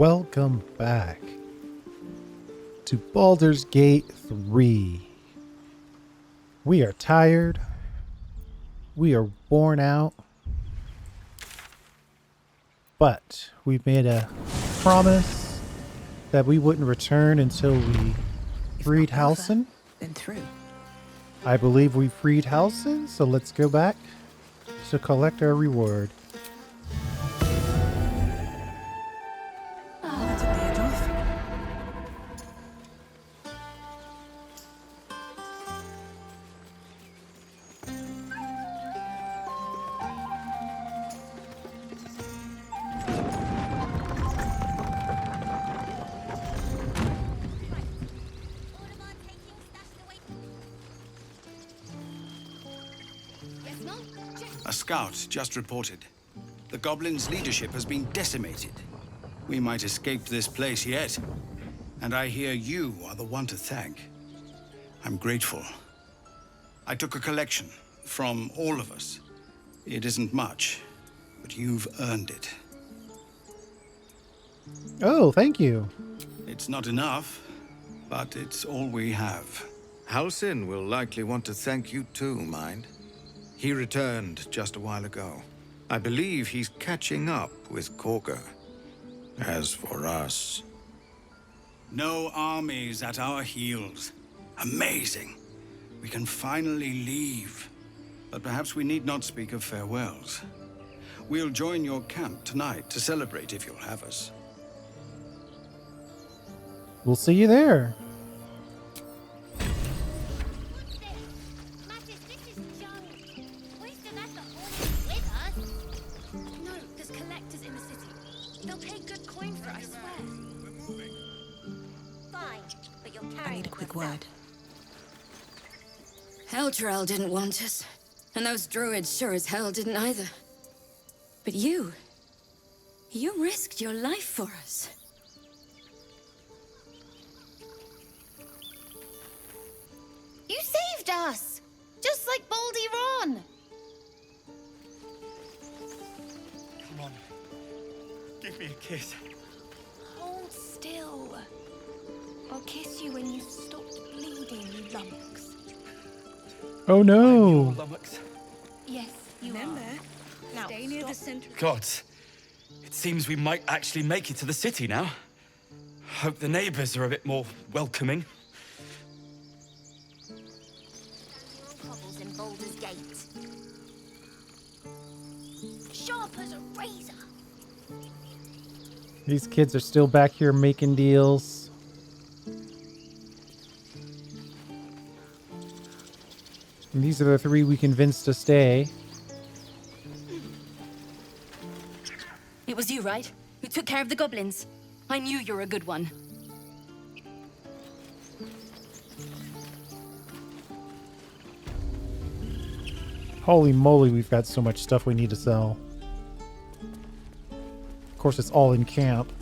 welcome back to Baldur's Gate 3. We are tired. We are worn out. But we made a promise that we wouldn't return until we freed Halsin. Then through. I believe we freed Halsin, so let's go back to collect our reward. That's what they had off. A scout just reported. The goblins' leadership has been decimated. We might escape this place yet. And I hear you are the one to thank. I'm grateful. I took a collection from all of us. It isn't much, but you've earned it. Oh, thank you. It's not enough, but it's all we have. Halsin will likely want to thank you too, mind. He returned just a while ago. I believe he's catching up with Korga. As for us... No armies at our heels. Amazing. We can finally leave. But perhaps we need not speak of farewells. We'll join your camp tonight to celebrate if you'll have us. We'll see you there. I need a quick word. Eldrell didn't want us, and those druids sure as hell didn't either. But you risked your life for us. You saved us! Just like Baldy Ron! Come on. Give me a kiss. Hold still. I'll kiss you when you've stopped bleeding, you lummox. Oh I'm no. your lummox. Yes, you Remember, are. Now, stay near the stop. center. God, it seems we might actually make it to the city now. Hope the neighbors are a bit more welcoming. Cobbles in Baldur's Gate. Sharp as a razor. These kids are still back here making deals. And these are the three we convinced to stay. It was you, right? Who took care of the goblins. I knew you were a good one. Holy moly, we've got so much stuff we need to sell. Of course, it's all in camp.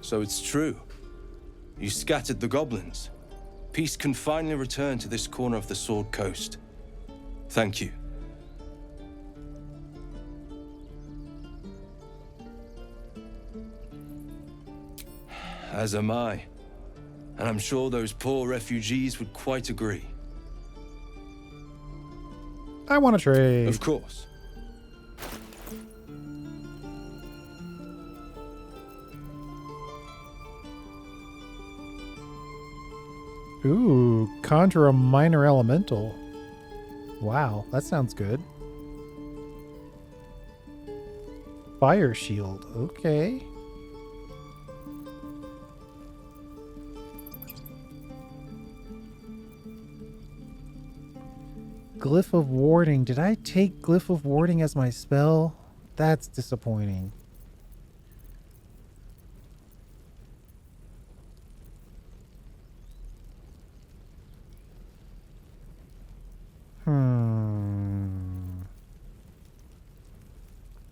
So it's true. You scattered the goblins. Peace can finally return to this corner of the Sword Coast. Thank you. As am I. And I'm sure those poor refugees would quite agree. I want to trade. Of course. Ooh, conjure a minor elemental. Wow, that sounds good. Fire shield, okay. Glyph of warding. Did I take Glyph of warding as my spell? That's disappointing.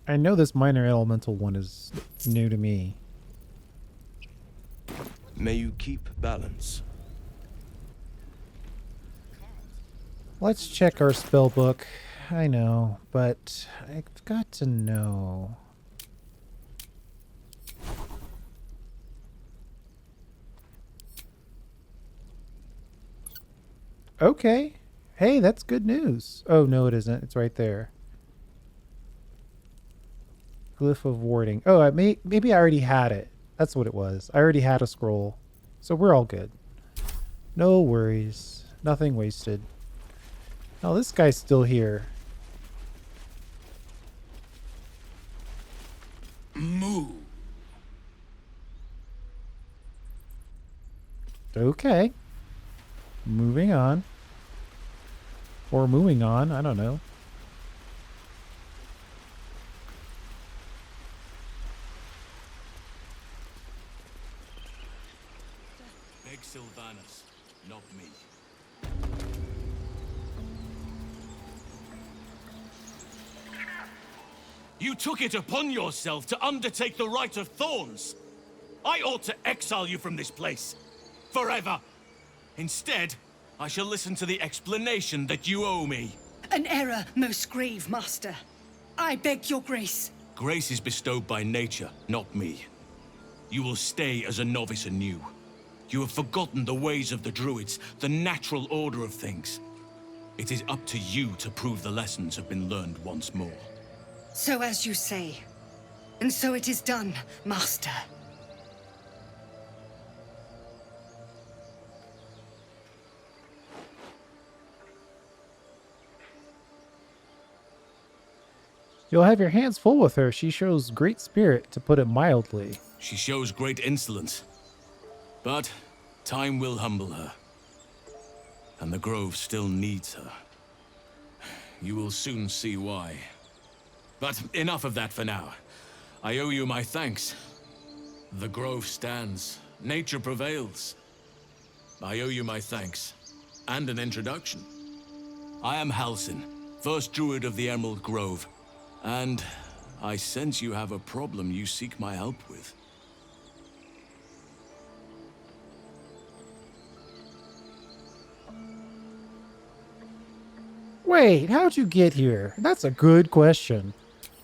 I know this minor elemental one is new to me. May you keep balance. Let's check our spell book. I know, but I've got to know. Okay. Hey, that's good news. Oh, no, it isn't. It's right there. Glyph of warding. Oh, maybe I already had it. That's what it was. I already had a scroll. So we're all good. No worries. Nothing wasted. Oh, this guy's still here. Moo. Okay. Moving on. Or moving on. I don't know. Beg Sylvanas, not me. You took it upon yourself to undertake the Rite of Thorns. I ought to exile you from this place. Forever. Instead, I shall listen to the explanation that you owe me. An error, most grave master. I beg your grace. Grace is bestowed by nature, not me. You will stay as a novice anew. You have forgotten the ways of the druids, the natural order of things. It is up to you to prove the lessons have been learned once more. So as you say. And so it is done, master. You'll have your hands full with her. She shows great spirit, to put it mildly. She shows great insolence. But time will humble her. And the Grove still needs her. You will soon see why. But enough of that for now. I owe you my thanks. The Grove stands. Nature prevails. I owe you my thanks. And an introduction. I am Halsin, first druid of the Emerald Grove. And I sense you have a problem you seek my help with. Wait, how'd you get here? That's a good question.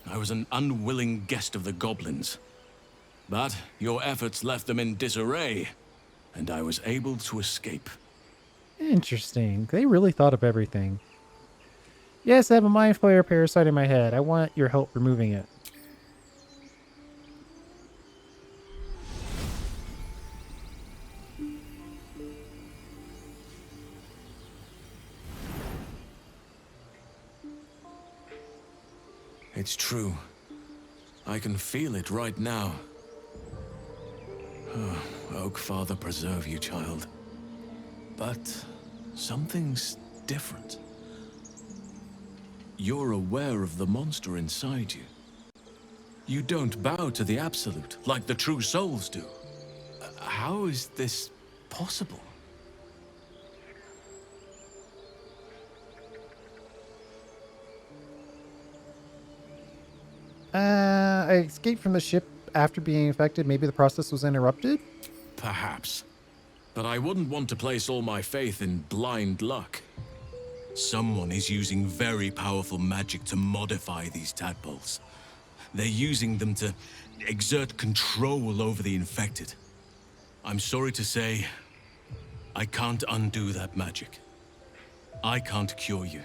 I was an unwilling guest of the goblins. But your efforts left them in disarray, and I was able to escape. Interesting. They really thought of everything. Yes, I have a mind flayer parasite in my head. I want your help removing it. It's true. I can feel it right now. Oh, Oak Father preserve you, child. But something's different. You're aware of the monster inside you. You don't bow to the Absolute like the true souls do. How is this possible? I escaped from the ship after being infected. Maybe the process was interrupted? Perhaps. But I wouldn't want to place all my faith in blind luck. Someone is using very powerful magic to modify these tadpoles. They're using them to exert control over the infected. I'm sorry to say, I can't undo that magic. I can't cure you.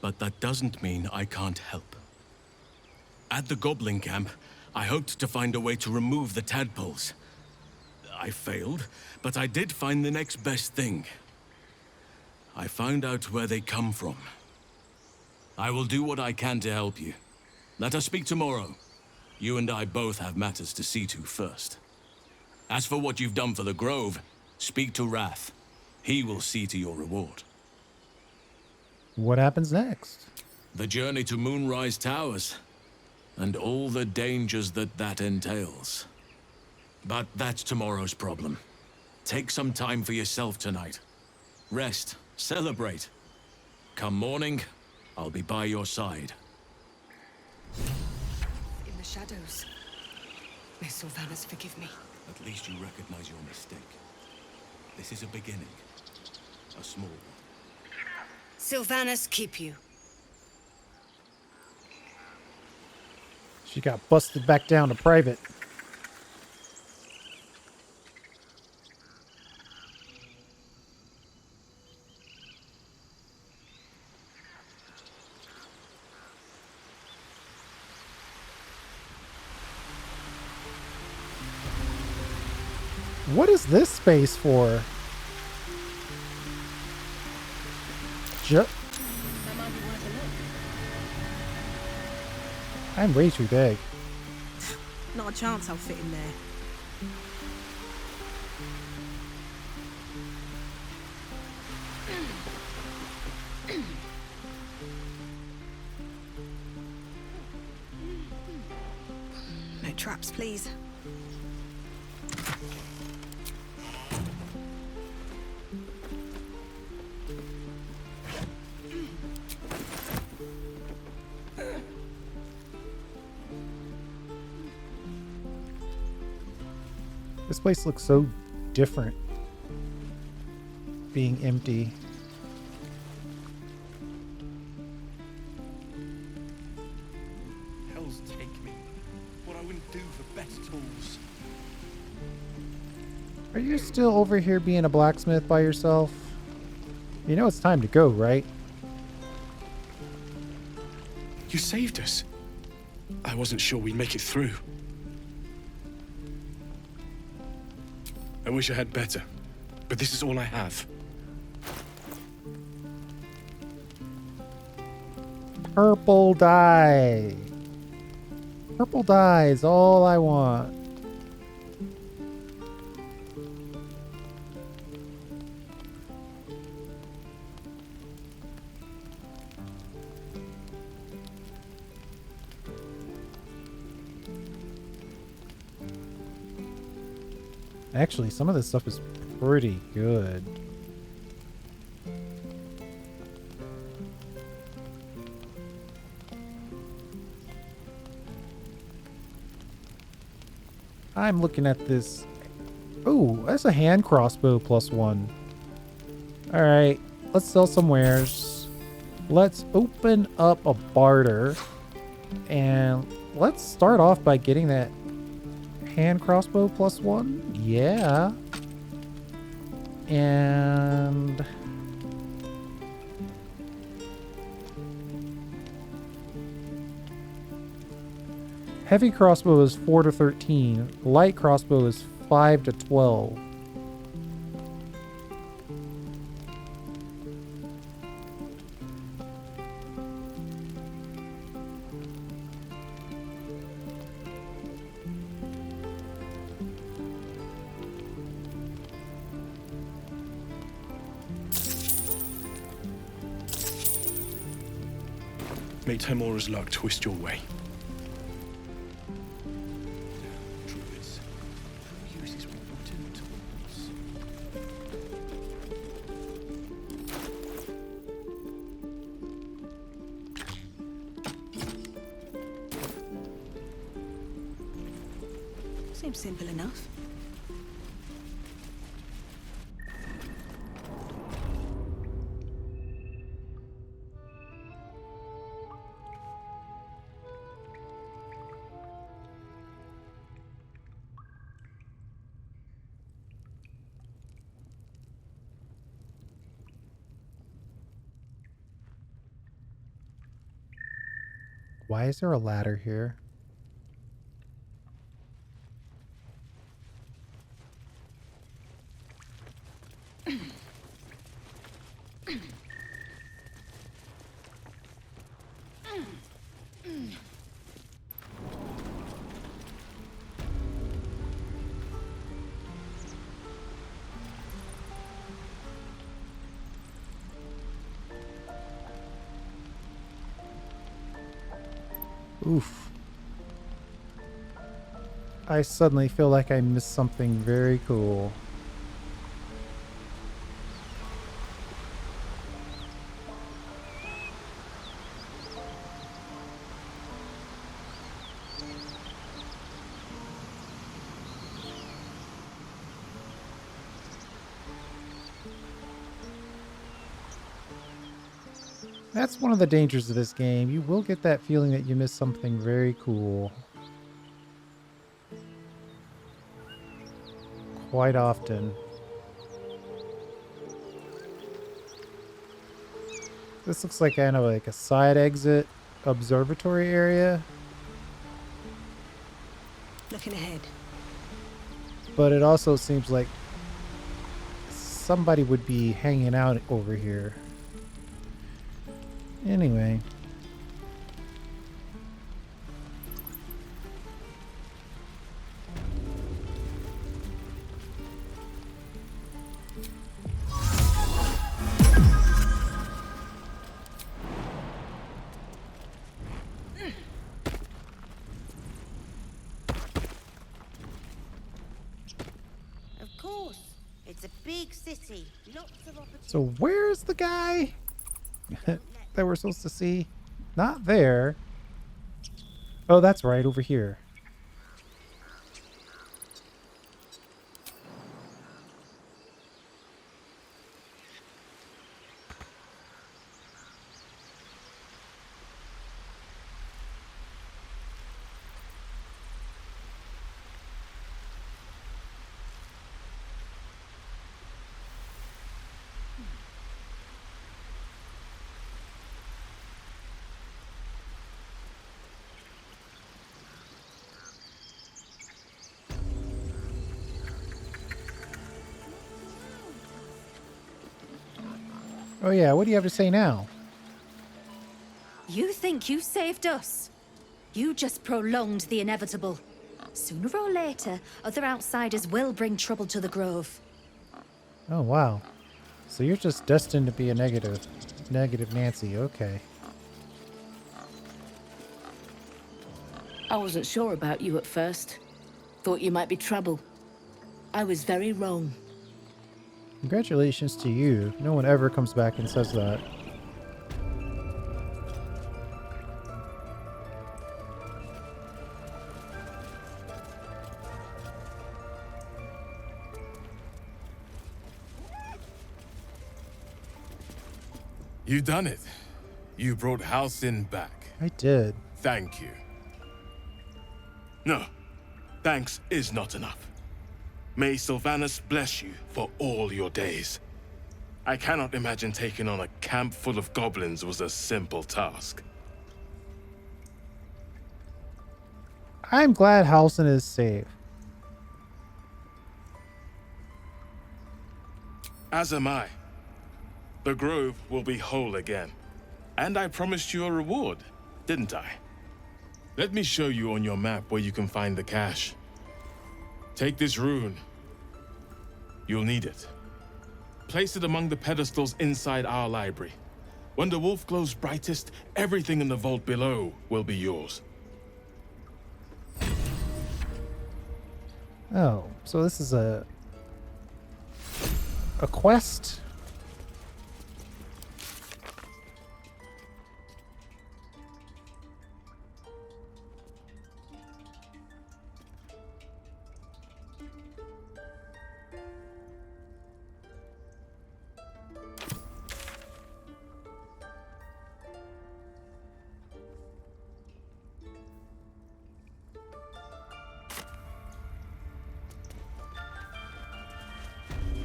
But that doesn't mean I can't help. At the Goblin camp, I hoped to find a way to remove the tadpoles. I failed, but I did find the next best thing. I found out where they come from. I will do what I can to help you. Let us speak tomorrow. You and I both have matters to see to first. As for what you've done for the Grove, speak to Wrath. He will see to your reward. What happens next? The journey to Moonrise Towers, and all the dangers that entails. But that's tomorrow's problem. Take some time for yourself tonight. Rest, celebrate. Come morning, I'll be by your side. In the shadows. May Sylvanas forgive me. At least you recognize your mistake. This is a beginning. A small one. Sylvanas keep you. She got busted back down to private. What is this space for? That might be worth a look. I'm way too big. Not a chance I'll fit in there. No traps, please. This place looks so different. Being empty. Hells take me. What I wouldn't do for better tools. Are you still over here being a blacksmith by yourself? You know it's time to go, right? You saved us. I wasn't sure we'd make it through. I wish I had better, but this is all I have. Purple dye. Purple dye is all I want. Actually, some of this stuff is pretty good. I'm looking at this. Oh, that's a hand crossbow +1. Alright, let's sell some wares. Let's open up a barter. And let's start off by getting that hand crossbow +1. Yeah. And heavy crossbow is 4 to 13. Light crossbow is 5 to 12. May Timora's luck twist your way. Druids. Who uses wooden tools? Seems simple enough. Why is there a ladder here? Oof. I suddenly feel like I missed something very cool. That's one of the dangers of this game. You will get that feeling that you missed something very cool. Quite often. This looks like kind of like a side exit observatory area. Looking ahead. But it also seems like somebody would be hanging out over here. Anyway. Of course. It's a big city. Lots of opportunities. So where's the guy that we're supposed to see? Not there. Oh, that's right, over here. Oh yeah, what do you have to say now? You think you saved us? You just prolonged the inevitable. Sooner or later, other outsiders will bring trouble to the Grove. Oh wow. So you're just destined to be a negative Nancy, okay. I wasn't sure about you at first. Thought you might be trouble. I was very wrong. Congratulations to you. No one ever comes back and says that. You done it. You brought Halcyon back. I did. Thank you. No, thanks is not enough. May Sylvanus bless you for all your days. I cannot imagine taking on a camp full of goblins was a simple task. I'm glad Halcyon is safe. As am I. The Grove will be whole again. And I promised you a reward, didn't I? Let me show you on your map where you can find the cache. Take this rune. You'll need it. Place it among the pedestals inside our library. When the wolf glows brightest, everything in the vault below will be yours. Oh, so this is a quest?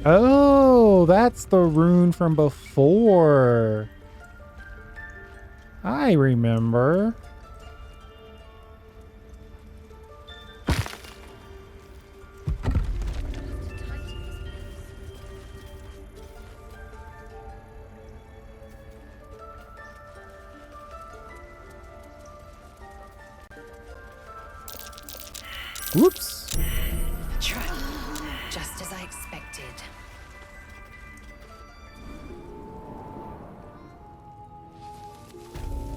Oh, that's the rune from before. I remember. Whoops. Trap. Just as I expected.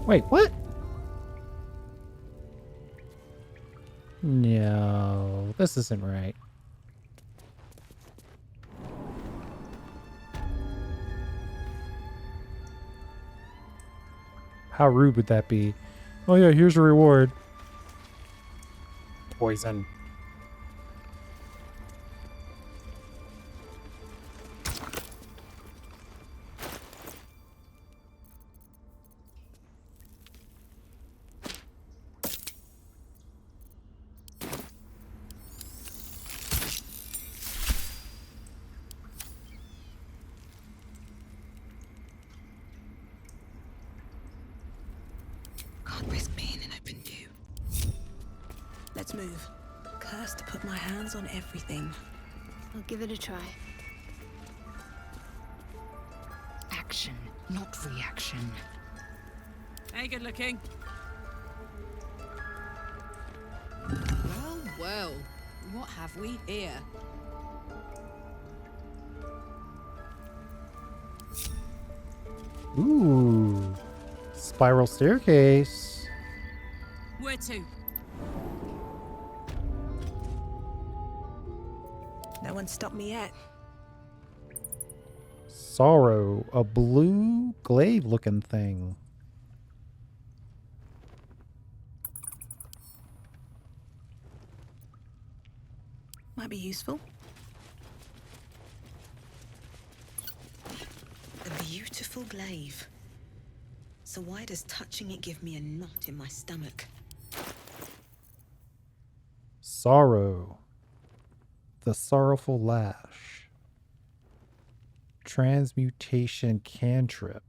Wait, what? No, this isn't right. How rude would that be? Oh yeah, here's a reward. Poison. Can't risk being an open view. Let's move. curse to put my hands on everything. I'll give it a try. Action, not reaction. Hey, good looking. Well, well. What have we here? Ooh. Spiral staircase. Where to? No one stopped me yet. Sorrow. A blue glaive looking thing. Might be useful. A beautiful glaive. So why does touching it give me a knot in my stomach? Sorrow. The sorrowful lash. Transmutation cantrip.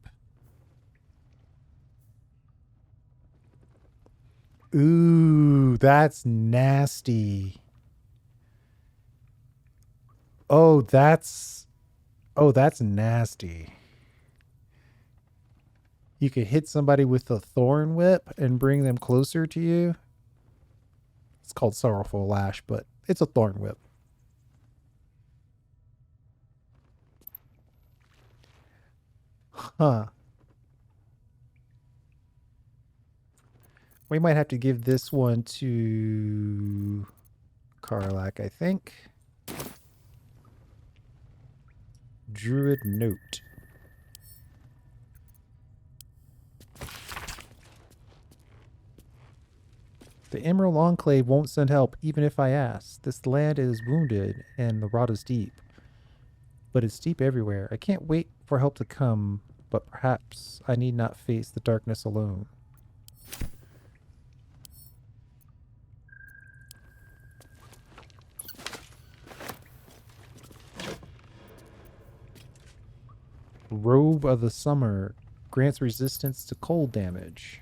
Ooh, that's nasty. Oh, that's nasty. You could hit somebody with a thorn whip and bring them closer to you. It's called Sorrowful Lash, but it's a thorn whip. Huh. We might have to give this one to Karlak, I think. Druid Note. The Emerald Enclave won't send help even if I ask. This land is wounded and the rot is deep. But it's deep everywhere. I can't wait for help to come, but perhaps I need not face the darkness alone. Robe of the Summer grants resistance to cold damage.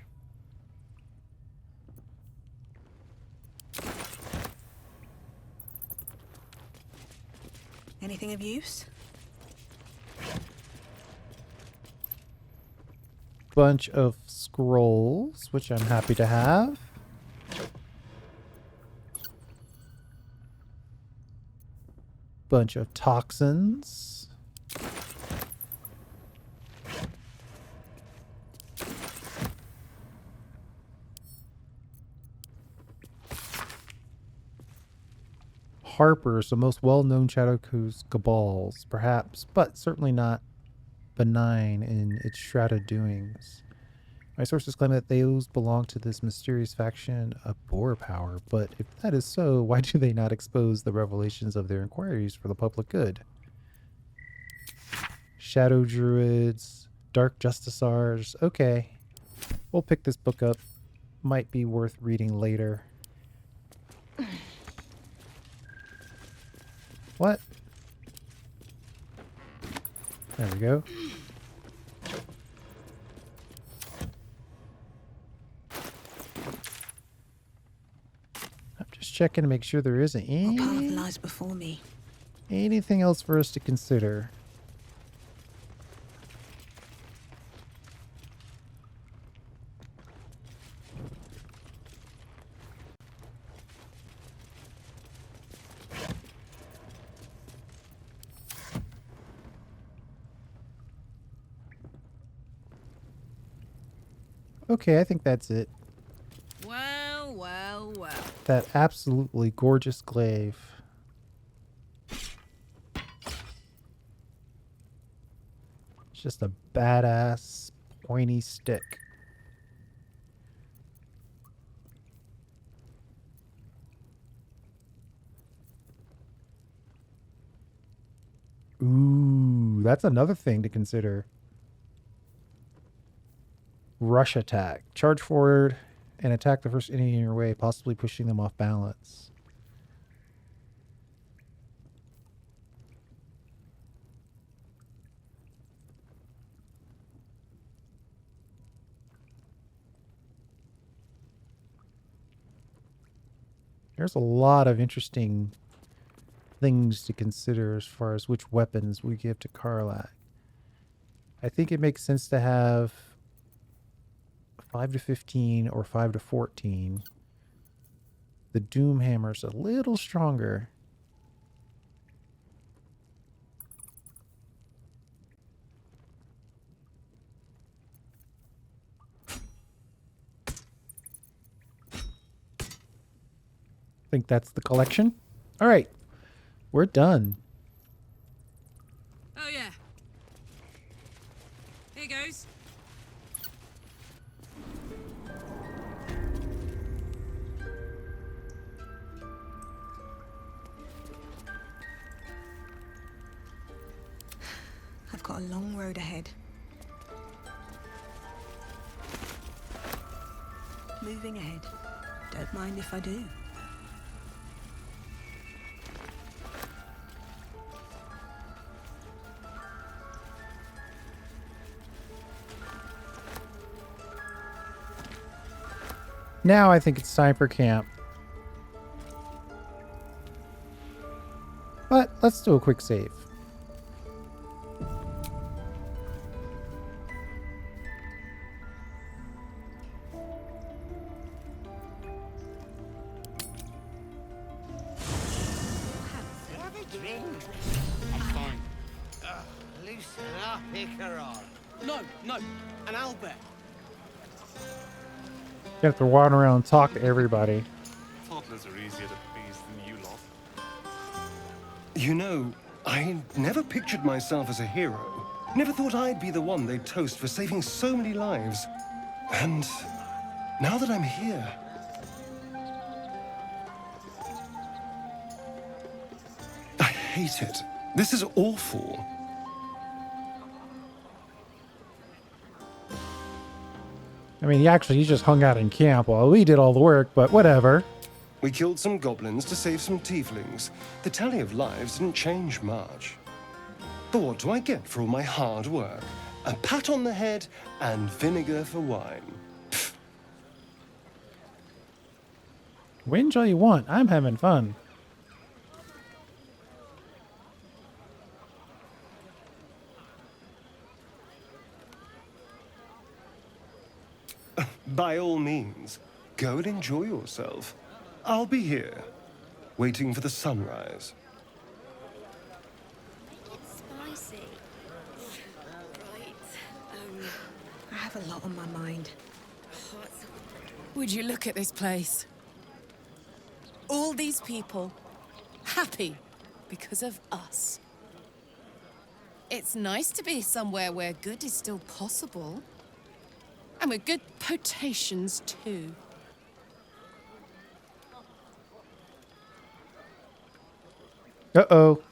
Anything of use? Bunch of scrolls, which I'm happy to have. Bunch of toxins. Harpers, the most well-known Shadow Coast cabals, perhaps, but certainly not benign in its shrouded doings. My sources claim that those belong to this mysterious faction of Boar Power, but if that is so, why do they not expose the revelations of their inquiries for the public good? Shadow Druids, Dark Justicars, okay. We'll pick this book up. Might be worth reading later. What? There we go. I'm just checking to make sure there isn't What path lies before me? anything else for us to consider. Okay, I think that's it. Well, well, well. That absolutely gorgeous glaive. It's just a badass pointy stick. Ooh, that's another thing to consider. Rush attack. Charge forward and attack the first enemy in your way, possibly pushing them off balance. There's a lot of interesting things to consider as far as which weapons we give to Karlak. I think it makes sense to have 5 to 15 or 5 to 14. The Doom Hammer's a little stronger. I think that's the collection. All right, we're done. Oh, yeah. Here goes. I've got a long road ahead. Moving ahead. Don't mind if I do. Now I think it's time for camp. But let's do a quick save. Have a drink. I'm fine. Loosen up, Icaron. No, an Albert. You have to wander around and talk to everybody. Toddlers are easier to please than you lot. You know, I never pictured myself as a hero. Never thought I'd be the one they'd toast for saving so many lives. And now that I'm here... I hate it. This is awful. I mean, you just hung out in camp while we did all the work, but whatever. We killed some goblins to save some tieflings. The tally of lives didn't change much. But what do I get for all my hard work? A pat on the head and vinegar for wine. Pfft. Whinge all you want. I'm having fun. By all means, go and enjoy yourself. I'll be here, waiting for the sunrise. Spicy. Right. I have a lot on my mind. Would you look at this place? All these people happy because of us. It's nice to be somewhere where good is still possible. And with good potations, too. Uh-oh.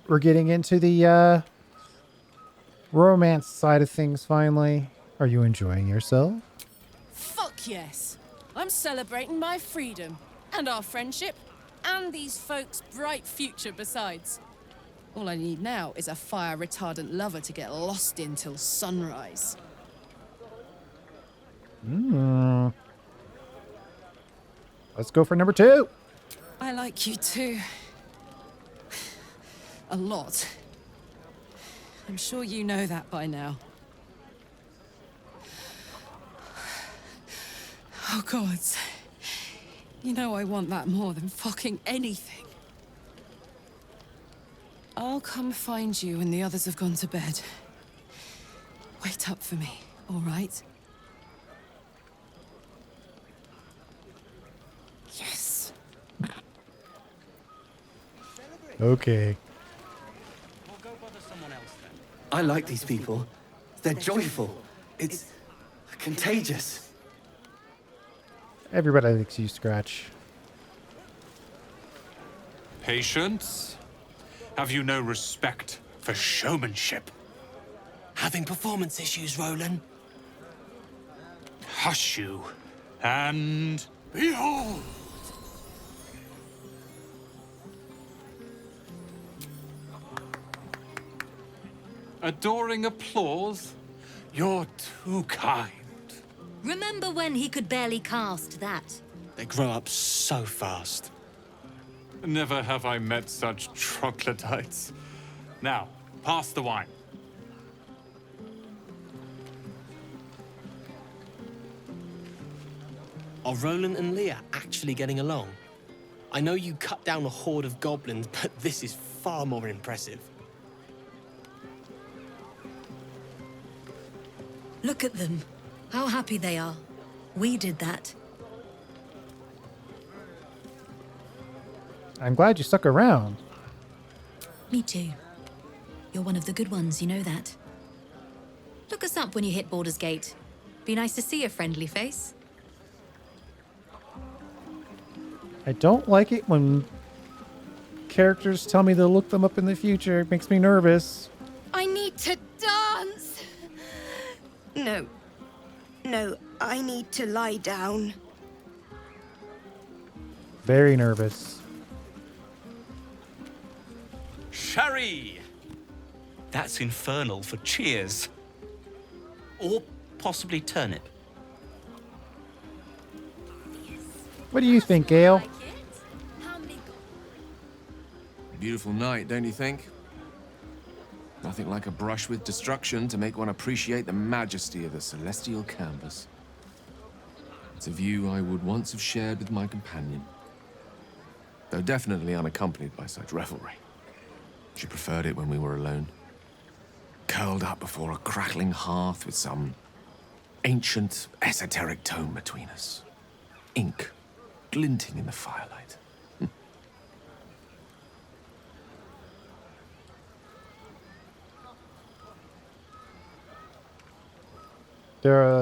We're getting into the romance side of things finally. Are you enjoying yourself? Fuck yes. I'm celebrating my freedom, and our friendship, and these folks' bright future besides. All I need now is a fire-retardant lover to get lost in till sunrise. Let's go for number 2. I like you too. A lot. I'm sure you know that by now. Oh, gods. You know I want that more than fucking anything. I'll come find you when the others have gone to bed. Wait up for me, all right? Yes. Okay. I like these people. They're joyful. It's contagious. Everybody likes you, Scratch. Patience? Have you no respect for showmanship? Having performance issues, Roland. Hush you, and behold! Adoring applause? You're too kind. Remember when he could barely cast that? They grow up so fast. Never have I met such troglodytes. Now, pass the wine. Are Roland and Leah actually getting along? I know you cut down a horde of goblins, but this is far more impressive. Look at them. How happy they are. We did that. I'm glad you stuck around. Me too. You're one of the good ones, you know that. Look us up when you hit Baldur's Gate. Be nice to see a friendly face. I don't like it when characters tell me to look them up in the future. It makes me nervous. I need to dance! No. No, I need to lie down. Very nervous. Sherry! That's infernal for cheers. Or possibly turnip. What do you think, Gale? Beautiful night, don't you think? Nothing like a brush with destruction to make one appreciate the majesty of the celestial canvas. It's a view I would once have shared with my companion, though definitely unaccompanied by such revelry. She preferred it when we were alone, curled up before a crackling hearth with some ancient, esoteric tome between us. Ink glinting in the firelight.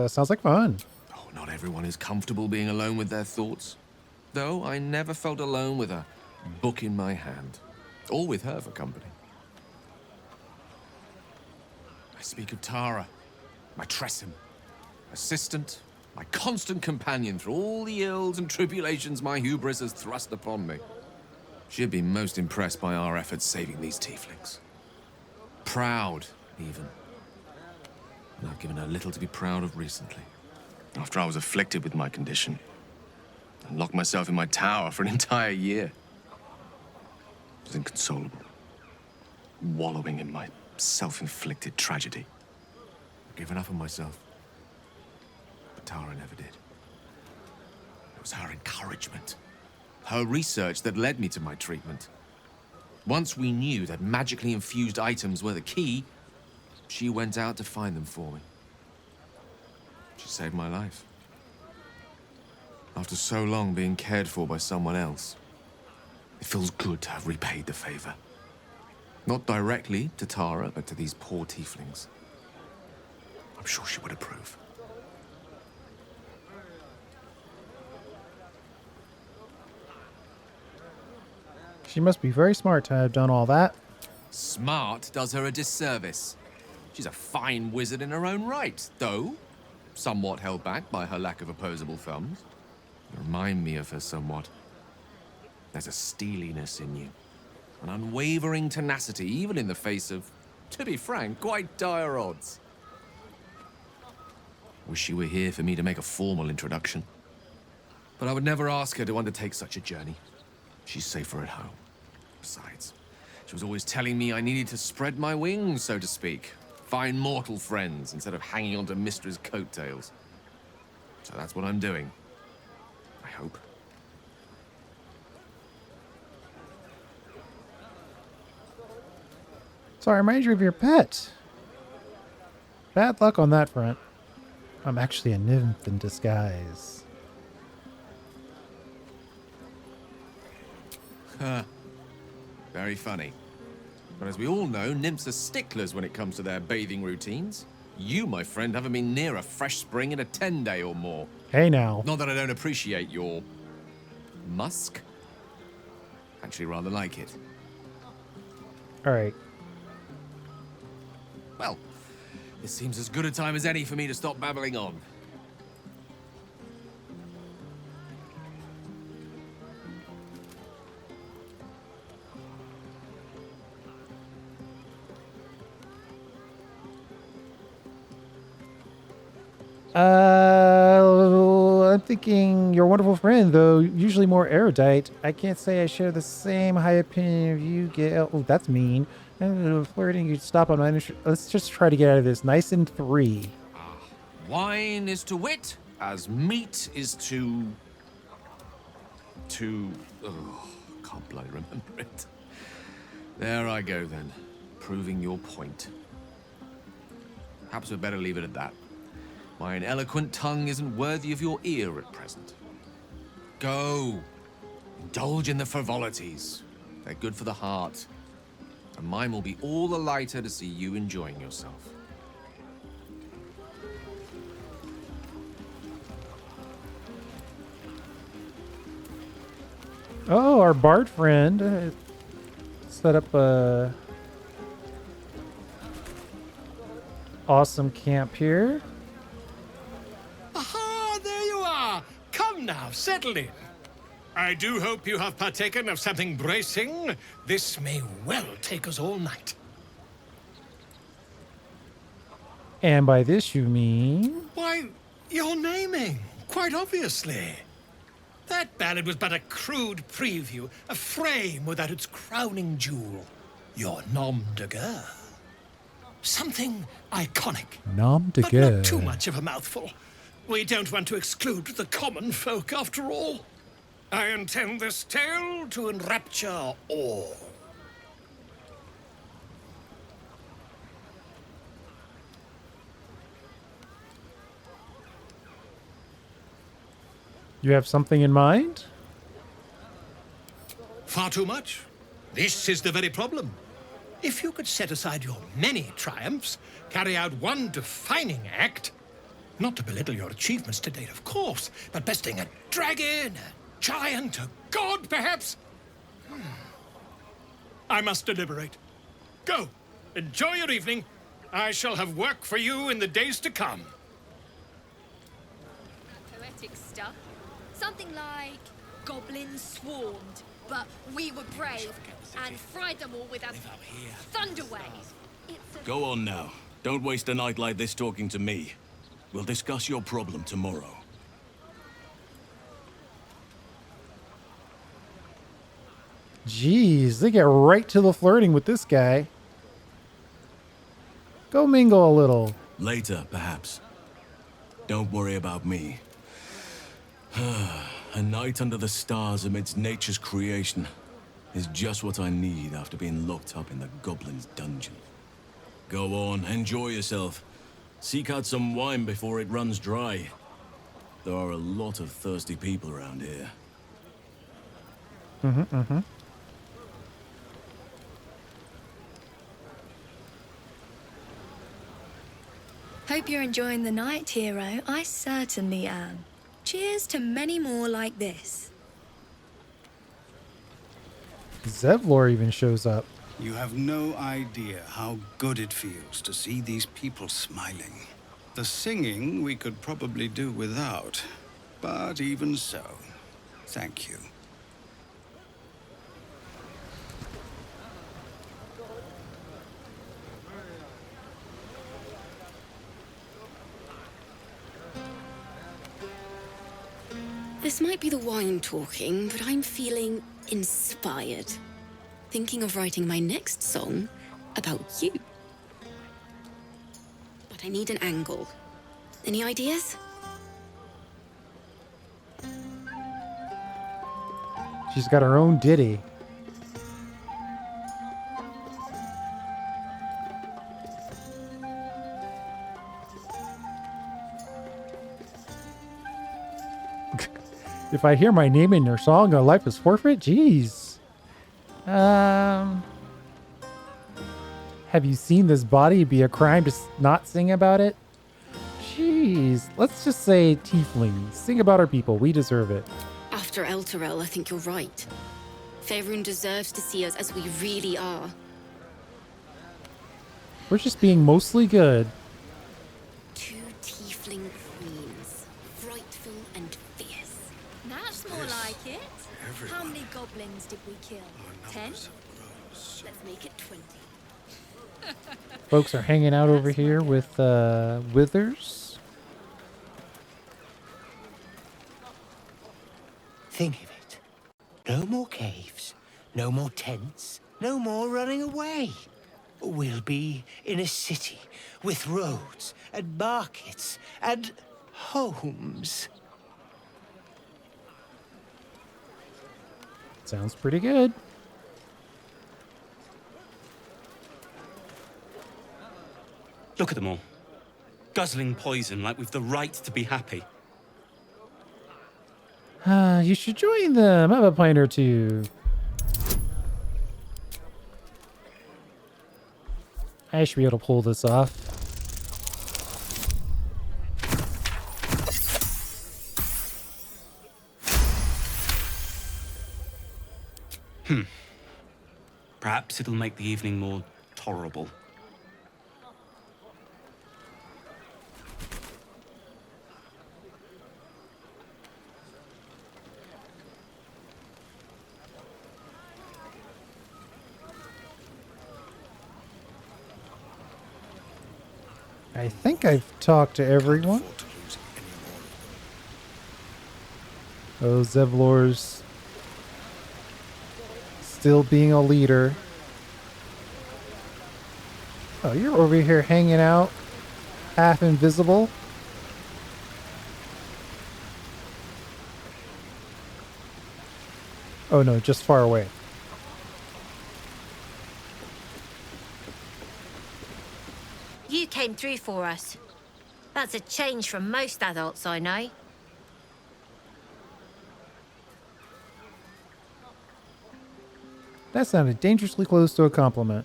Sounds like fun. Oh, not everyone is comfortable being alone with their thoughts. Though I never felt alone with a book in my hand, or with her for company. I speak of Tara, my Tressym, assistant, my constant companion through all the ills and tribulations my hubris has thrust upon me. She'd been most impressed by our efforts saving these tieflings. Proud, even. And I've given her little to be proud of recently. After I was afflicted with my condition, and locked myself in my tower for an entire year. I was inconsolable, wallowing in my self-inflicted tragedy. I'd given up on myself. But Tara never did. It was her encouragement, her research that led me to my treatment. Once we knew that magically infused items were the key, she went out to find them for me. She saved my life. After so long being cared for by someone else, it feels good to have repaid the favor. Not directly to Tara, but to these poor tieflings. I'm sure she would approve. She must be very smart to have done all that. Smart does her a disservice. She's a fine wizard in her own right, though somewhat held back by her lack of opposable thumbs. You remind me of her somewhat. There's a steeliness in you, an unwavering tenacity, even in the face of, to be frank, quite dire odds. Wish she were here for me to make a formal introduction. But I would never ask her to undertake such a journey. She's safer at home. Besides, she was always telling me I needed to spread my wings, so to speak. Find mortal friends instead of hanging onto Mistra's coattails. So that's what I'm doing. I hope. So I remind you of your pet. Bad luck on that front. I'm actually a nymph in disguise. Huh. Very funny. But as we all know, nymphs are sticklers when it comes to their bathing routines. You, my friend, haven't been near a fresh spring in a 10-day or more. Hey now. Not that I don't appreciate your musk. Actually rather like it. Alright. Well, this seems as good a time as any for me to stop babbling on. thinking your wonderful friend, though usually more erudite. I can't say I share the same high opinion of you, Gale. Oh, that's mean. Flirting, you stop on my initial. Let's just try to get out of this. Nice and 3. Wine is to wit, as meat is to... Oh, can't bloody remember it. There I go then, proving your point. Perhaps we'd better leave it at that. My ineloquent tongue isn't worthy of your ear at present. Go. Indulge in the frivolities. They're good for the heart. And mine will be all the lighter to see you enjoying yourself. Oh, our bard friend set up a awesome camp here. Aha, there you are. Come now, settle in. I do hope you have partaken of something bracing. This may well take us all night. And by this you mean? Why, you're naming, quite obviously. That ballad was but a crude preview, a frame without its crowning jewel. Your nom de guerre. Something iconic. Nom de But guerre. not too much of a mouthful. We don't want to exclude the common folk, after all. I intend this tale to enrapture all. You have something in mind? Far too much. This is the very problem. If you could set aside your many triumphs, carry out one defining act, not to belittle your achievements to date, of course, but besting a dragon, a giant, a god, perhaps. I must deliberate. Go, enjoy your evening. I shall have work for you in the days to come. Poetic stuff. Something like goblins swarmed, but we were brave and fried them all with a thunder wave. Go on now. Don't waste a night like this talking to me. We'll discuss your problem tomorrow. Jeez, they get right to the flirting with this guy. Go mingle a little. Later, perhaps. Don't worry about me. A night under the stars amidst nature's creation is just what I need after being locked up in the goblin's dungeon. Go on, enjoy yourself. Seek out some wine before it runs dry. There are a lot of thirsty people around here. Hope you're enjoying the night, hero. I certainly am. Cheers to many more like this. Zevlor even shows up. You have no idea how good it feels to see these people smiling. The singing we could probably do without, but even so, thank you. This might be the wine talking, but I'm feeling inspired. Thinking of writing my next song about you. But I need an angle. Any ideas? She's got her own ditty. If I hear my name in your song, a life is forfeit? Jeez. Have you seen this body? It'd be a crime to not sing about it? Jeez. Let's just say tieflings. Sing about our people. We deserve it. After Elturel, I think you're right. Faerun deserves to see us as we really are. We're just being mostly good. Two tiefling queens. Frightful and fierce. That's more like it. How many goblins did we kill? 10? Let's make it 20. Folks are hanging out over here with Withers. Think of it. No more caves, no more tents, no more running away. We'll be in a city with roads and markets and homes. Sounds pretty good. Look at them all. Guzzling poison like we've the right to be happy. You should join them. I have a pint or two. I should be able to pull this off. Perhaps it'll make the evening more tolerable. I think I've talked to everyone. Oh, Zevlor's still being a leader. Oh, you're over here hanging out, half invisible. Oh no, just far away. You came through for us. That's a change from most adults I know. That sounded dangerously close to a compliment.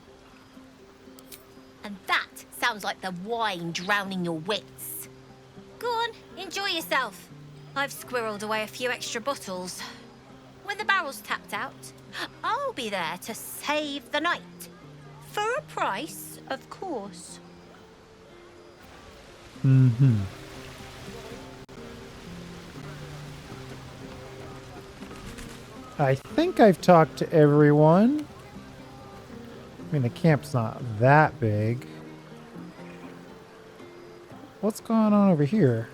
And that sounds like the wine drowning your wits. Go on, enjoy yourself. I've squirreled away a few extra bottles. When the barrel's tapped out, I'll be there to save the night. For a price, of course. Mm-hmm. I think I've talked to everyone. I mean, the camp's not that big. What's going on over here?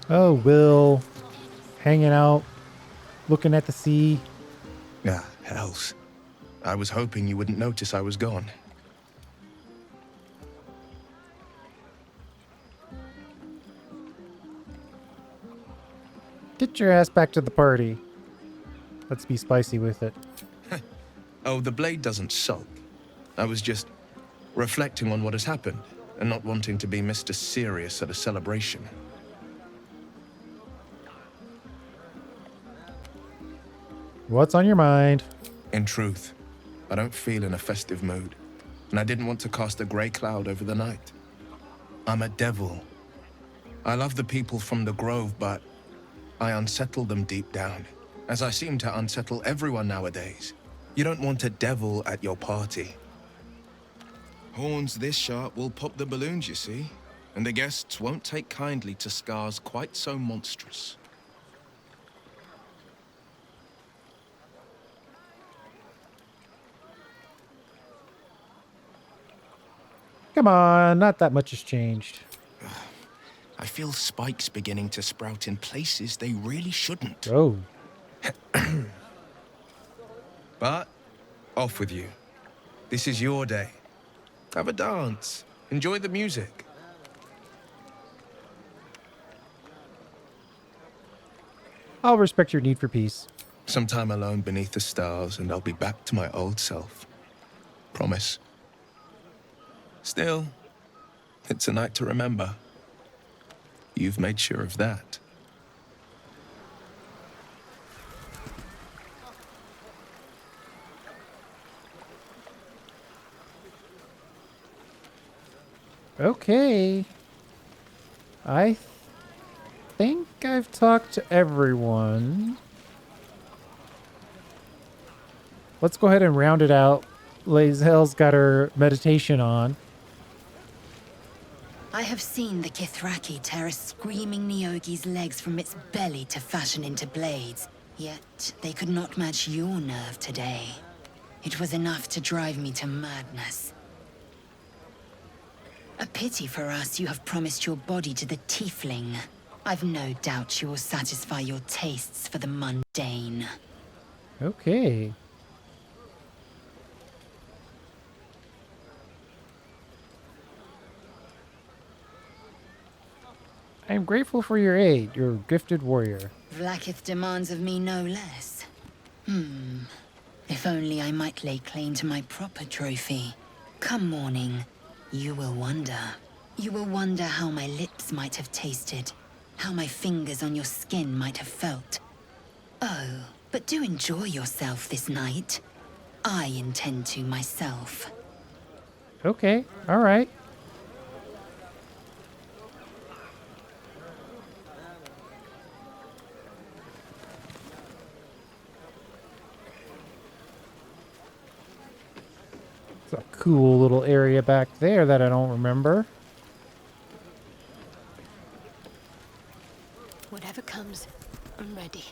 Oh, Will. Hanging out. Looking at the sea. Ah, hells. I was hoping you wouldn't notice I was gone. Get your ass back to the party. Let's be spicy with it. Oh, the blade doesn't sulk. I was just reflecting on what has happened and not wanting to be Mr. Serious at a celebration. What's on your mind? In truth, I don't feel in a festive mood, and I didn't want to cast a grey cloud over the night. I'm a devil. I love the people from the Grove, but I unsettle them deep down, as I seem to unsettle everyone nowadays. You don't want a devil at your party. Horns this sharp will pop the balloons, you see, and the guests won't take kindly to scars quite so monstrous. Come on, not that much has changed. I feel spikes beginning to sprout in places they really shouldn't. Oh. But, off with you. This is your day. Have a dance. Enjoy the music. I'll respect your need for peace. Some time alone beneath the stars, and I'll be back to my old self. Promise. Still, it's a night to remember. You've made sure of that. Okay. I think I've talked to everyone. Let's go ahead and round it out. Lae'zel's got her meditation on. I have seen the Kithraki tear a screaming Neogi's legs from its belly to fashion into blades. Yet they could not match your nerve today. It was enough to drive me to madness. A pity for us you have promised your body to the tiefling. I've no doubt you will satisfy your tastes for the mundane. Okay. I am grateful for your aid, your gifted warrior. Vlaakith demands of me no less. If only I might lay claim to my proper trophy. Come morning, you will wonder. You will wonder how my lips might have tasted, how my fingers on your skin might have felt. Oh, but do enjoy yourself this night. I intend to myself. Okay, all right. It's a cool little area back there that I don't remember. Whatever comes, I'm ready.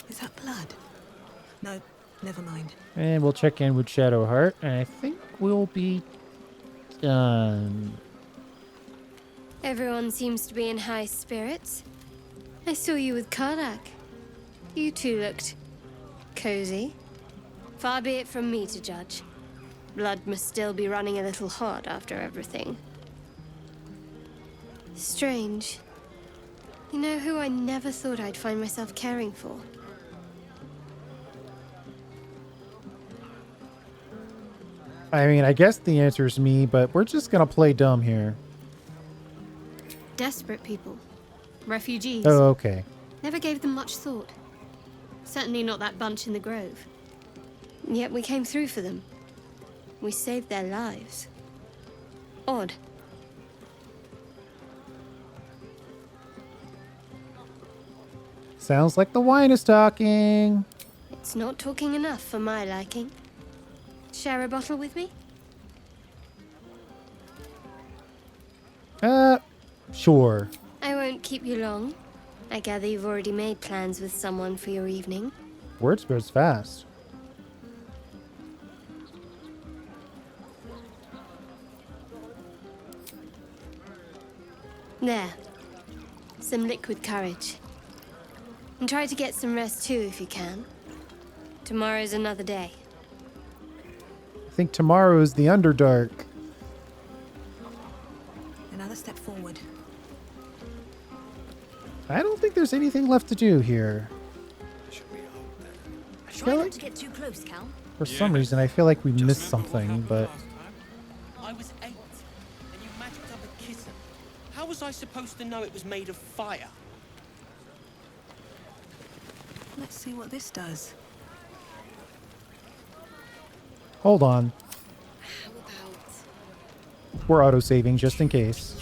Is that blood? No, never mind. And we'll check in with Shadowheart, and I think we'll be done. Everyone seems to be in high spirits. I saw you with Karlak. You two looked cozy. Far be it from me to judge. Blood must still be running a little hot after everything. Strange. You know who I never thought I'd find myself caring for? I mean, I guess the answer is me, but we're just gonna play dumb here. Desperate people. Refugees. Oh, okay. Never gave them much thought. Certainly not that bunch in the grove. Yet we came through for them. We saved their lives. Odd. Sounds like the wine is talking. It's not talking enough for my liking. Share a bottle with me? Sure. I won't keep you long. I gather you've already made plans with someone for your evening. Word spreads fast. There. Some liquid courage. And try to get some rest too if you can. Tomorrow's another day. I think tomorrow is the Underdark. Another step forward. I don't think there's anything left to do here. Try not to get too close, Cal. For some reason, I feel like we missed something, but... I was 8, and you magicked up a kitten. How was I supposed to know it was made of fire? Let's see what this does. Hold on. We're auto-saving just in case.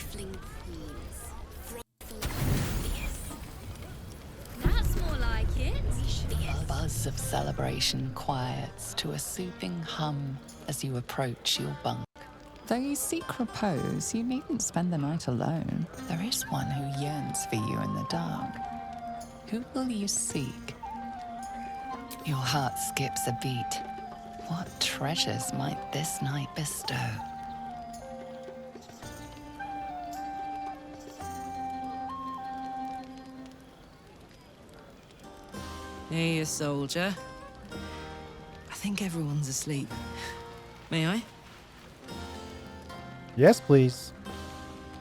That's more like it. The buzz of celebration quiets to a soothing hum as you approach your bunk. Though you seek repose, you needn't spend the night alone. There is one who yearns for you in the dark. Who will you seek? Your heart skips a beat. What treasures might this night bestow? Hey, a soldier. I think everyone's asleep. May I? Yes, please.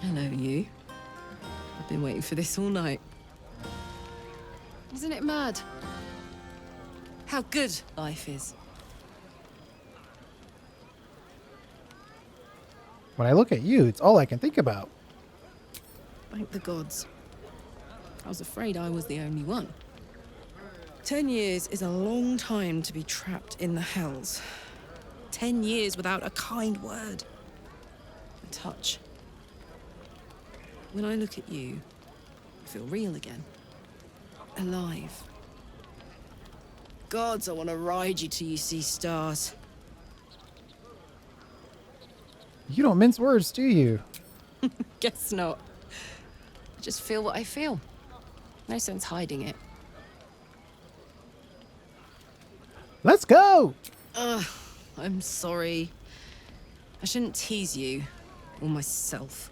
Hello, you. I've been waiting for this all night. Isn't it mad? How good life is. When I look at you, it's all I can think about. Thank the gods. I was afraid I was the only one. 10 years is a long time to be trapped in the hells. 10 years without a kind word. A touch. When I look at you, I feel real again. Alive. Gods, I want to ride you till you see stars. You don't mince words, do you? Guess not. I just feel what I feel. No sense hiding it. Let's go! I'm sorry. I shouldn't tease you, or myself.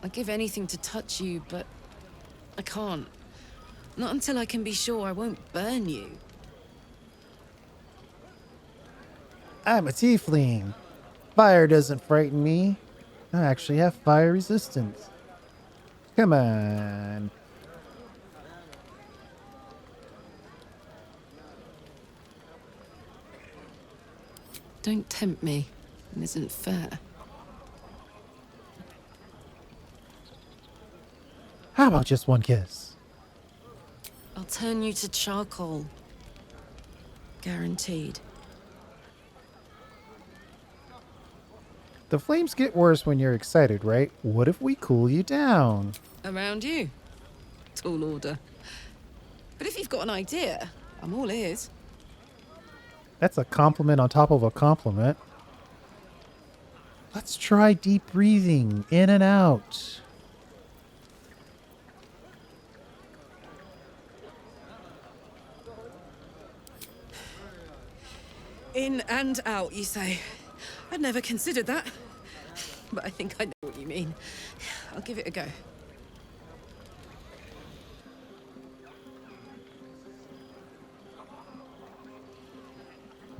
I'd give anything to touch you, but I can't. Not until I can be sure I won't burn you. I'm a tiefling. Fire doesn't frighten me. I actually have fire resistance. Come on. Don't tempt me. It isn't fair. How about just one kiss? I'll turn you to charcoal. Guaranteed. The flames get worse when you're excited, right? What if we cool you down? Around you. Tall order. But if you've got an idea, I'm all ears. That's a compliment on top of a compliment. Let's try deep breathing in and out. In and out, you say. I'd never considered that. But I think I know what you mean. I'll give it a go.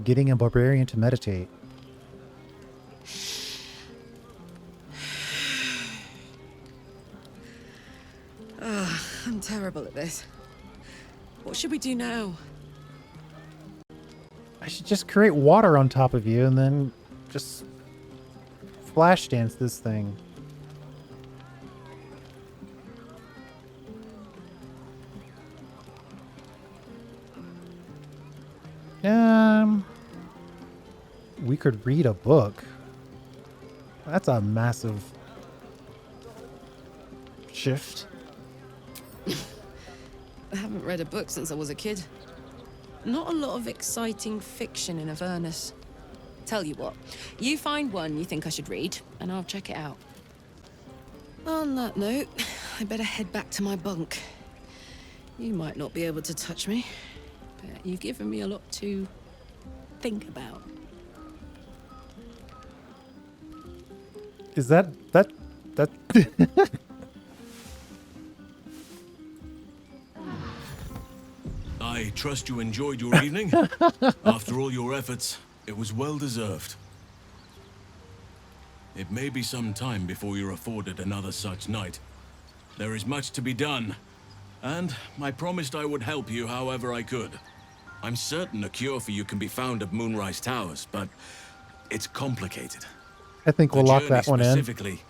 Getting a barbarian to meditate. I'm terrible at this. What should we do now? I should just create water on top of you and then just flash dance this thing. We could read a book. That's a massive shift. I haven't read a book since I was a kid. Not a lot of exciting fiction in Avernus. Tell you what, you find one you think I should read, and I'll check it out. On that note, I better head back to my bunk. You might not be able to touch me, but you've given me a lot to think about. Is that I trust you enjoyed your evening. After all your efforts, it was well deserved. It may be some time before you're afforded another such night. There is much to be done, and I promised I would help you however I could. I'm certain a cure for you can be found at Moonrise Towers, but it's complicated. I think we'll The lock journey that one in. specifically,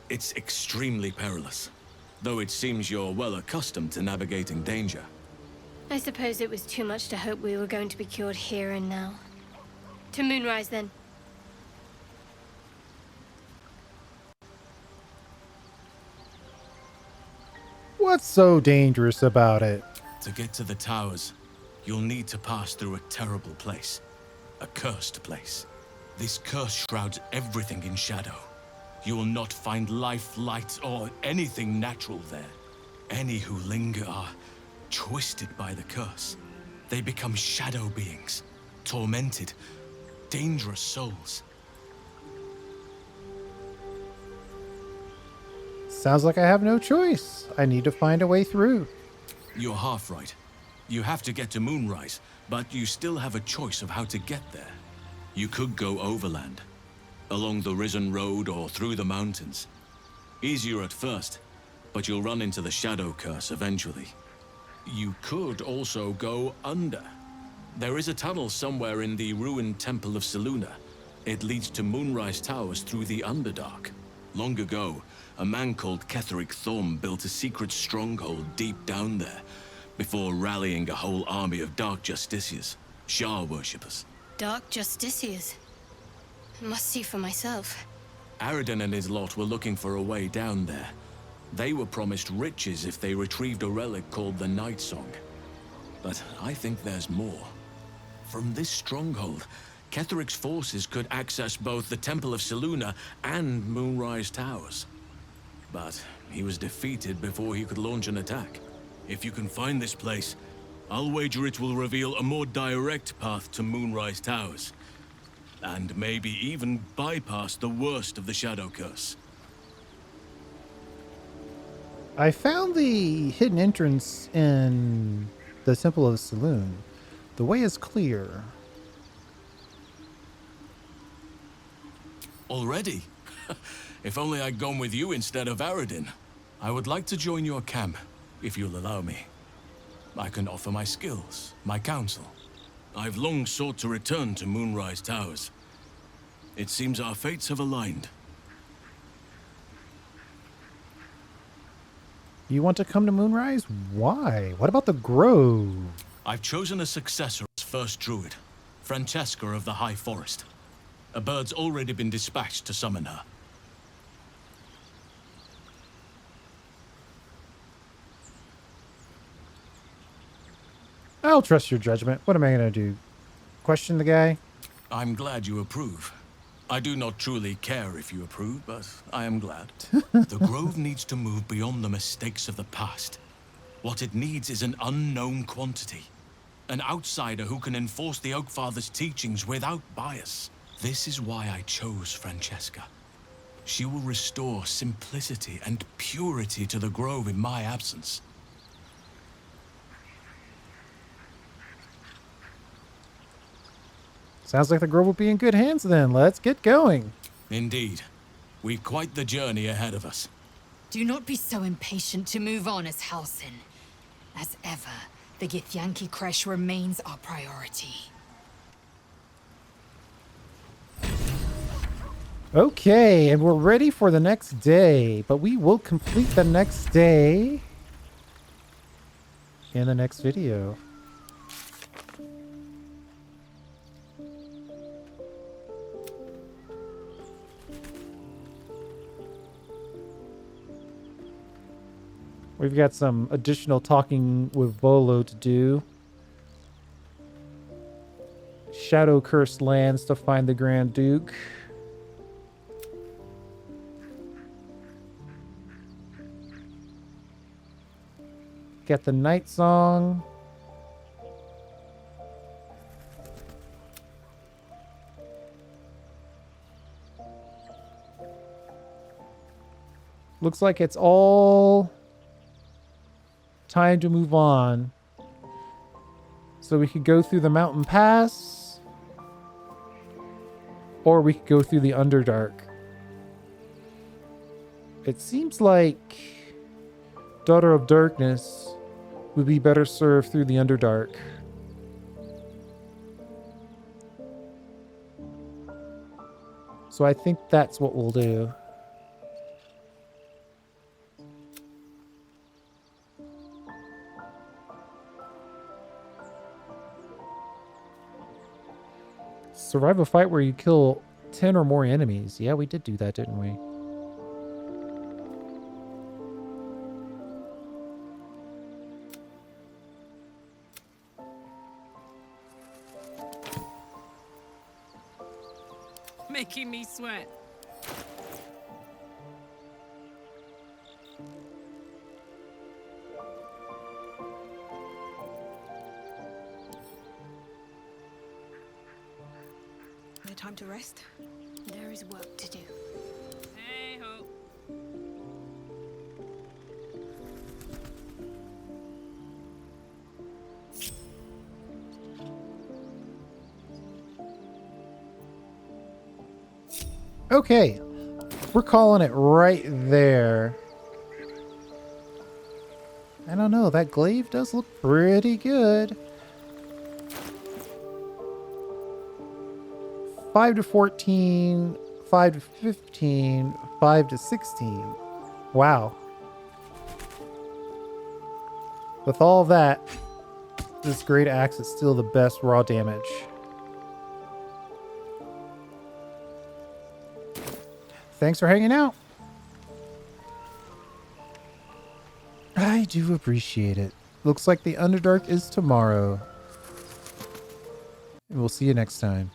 it's extremely perilous, though it seems you're well accustomed to navigating danger. I suppose it was too much to hope we were going to be cured here and now. To Moonrise, then. What's so dangerous about it? To get to the towers, you'll need to pass through a terrible place. A cursed place. This curse shrouds everything in shadow. You will not find life, light, or anything natural there. Any who linger are twisted by the curse. They become shadow beings, tormented, dangerous souls. Sounds like I have no choice. I need to find a way through. You're half right. You have to get to Moonrise, but you still have a choice of how to get there. You could go overland, along the Risen Road or through the mountains. Easier at first, but you'll run into the Shadow Curse eventually. You could also go under. There is a tunnel somewhere in the ruined Temple of Selûne. It leads to Moonrise Towers through the Underdark. Long ago, a man called Ketheric Thorm built a secret stronghold deep down there, before rallying a whole army of Dark Justiciars, Shah worshippers. Dark Justiciars. Must see for myself. Aridin and his lot were looking for a way down there. They were promised riches if they retrieved a relic called the Night Song. But I think there's more. From this stronghold, Ketheric's forces could access both the Temple of Selûne and Moonrise Towers. But he was defeated before he could launch an attack. If you can find this place, I'll wager it will reveal a more direct path to Moonrise Towers. And maybe even bypass the worst of the Shadow Curse. I found the hidden entrance in the Temple of the Saloon. The way is clear. Already? If only I'd gone with you instead of Aradin. I would like to join your camp, if you'll allow me. I can offer my skills, my counsel. I've long sought to return to Moonrise Towers. It seems our fates have aligned. You want to come to Moonrise? Why? What about the Grove? I've chosen a successor as first druid, Francesca of the High Forest. A bird's already been dispatched to summon her. I'll trust your judgment. What am I going to do? Question the guy? I'm glad you approve. I do not truly care if you approve, but I am glad. The Grove needs to move beyond the mistakes of the past. What it needs is an unknown quantity. An outsider who can enforce the Oakfather's teachings without bias. This is why I chose Francesca. She will restore simplicity and purity to the Grove in my absence. Sounds like the Grove will be in good hands then. Let's get going. Indeed. We've quite the journey ahead of us. Do not be so impatient to move on as Halsin. As ever, the Githyanki Kresh remains our priority. Okay, and we're ready for the next day, but we will complete the next day in the next video. We've got some additional talking with Volo to do. Shadow Cursed lands to find the Grand Duke. Get the Night Song. Looks like it's all time to move on. So we could go through the mountain pass, or we could go through the Underdark. It seems like Daughter of Darkness would be better served through the Underdark. So I think that's what we'll do. Survive a fight where you kill 10 or more enemies. Yeah, we did do that, didn't we? Making me sweat. No time to rest? There is work to do. Hey ho. Okay, we're calling it right there. I don't know, that glaive does look pretty good. 5 to 14, 5 to 15, 5 to 16. Wow. With all that, this great axe is still the best raw damage. Thanks for hanging out. I do appreciate it. Looks like the Underdark is tomorrow. And we'll see you next time.